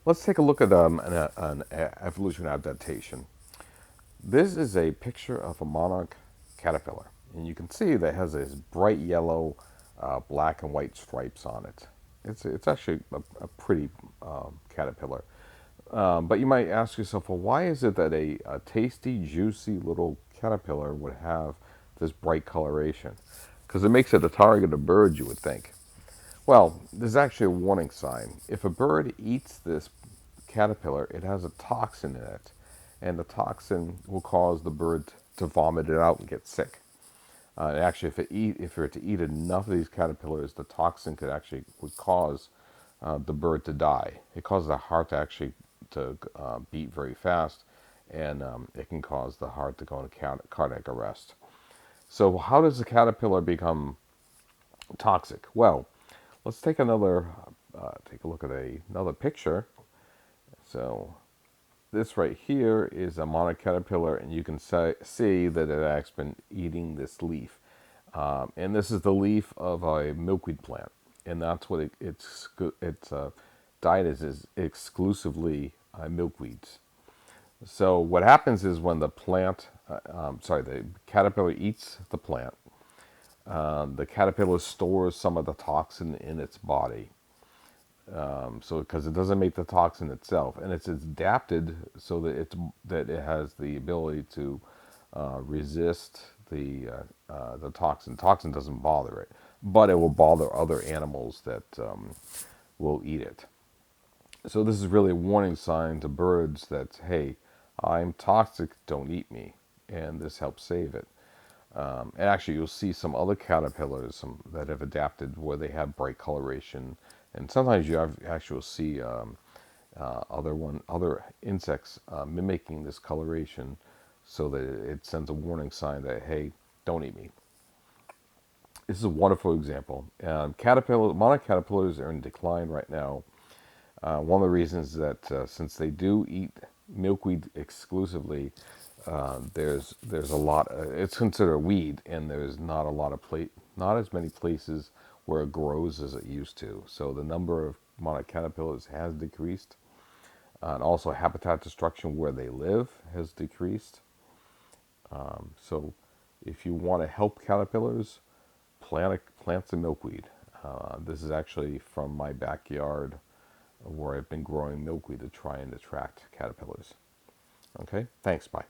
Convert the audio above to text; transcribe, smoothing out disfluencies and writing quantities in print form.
Let's take a look at an evolution adaptation. This is a picture of a monarch caterpillar, and you can see that it has this bright yellow, black and white stripes on it. It's actually a pretty caterpillar. But you might ask yourself, well, why is it that a tasty, juicy little caterpillar would have this bright coloration? Because it makes it a target of birds, you would think. Well, there's actually a warning sign. If a bird eats this caterpillar, it has a toxin in it, and the toxin will cause the bird to vomit it out and get sick. Actually, if it were to eat enough of these caterpillars, the toxin would cause the bird to die. It causes the heart to actually to beat very fast, and it can cause the heart to go into cardiac arrest. So, how does the caterpillar become toxic? Well, let's take a look at another picture. So this right here is a monarch caterpillar, and you can see that it has been eating this leaf. And this is the leaf of a milkweed plant, and that's what its diet is exclusively milkweeds. So what happens is when the caterpillar eats the plant, the caterpillar stores some of the toxin in its body. So because it doesn't make the toxin itself, and it's adapted so that it has the ability to resist the toxin. Toxin doesn't bother it, but it will bother other animals that will eat it. So this is really a warning sign to birds that, hey, I'm toxic, don't eat me, and this helps save it. And actually, you'll see some other caterpillars that have adapted where they have bright coloration, and sometimes actually will see other insects mimicking this coloration, so that it sends a warning sign that, hey, don't eat me. This is a wonderful example. Monarch caterpillars are in decline right now. One of the reasons is that since they do eat milkweed exclusively, there's a lot. It's considered a weed, and there's not a lot of not as many places where it grows as it used to. So the number of monarch caterpillars has decreased, and also habitat destruction where they live has decreased. So if you want to help caterpillars, plant some milkweed. This is actually from my backyard where I've been growing milkweed to try and attract caterpillars. Okay, thanks, bye.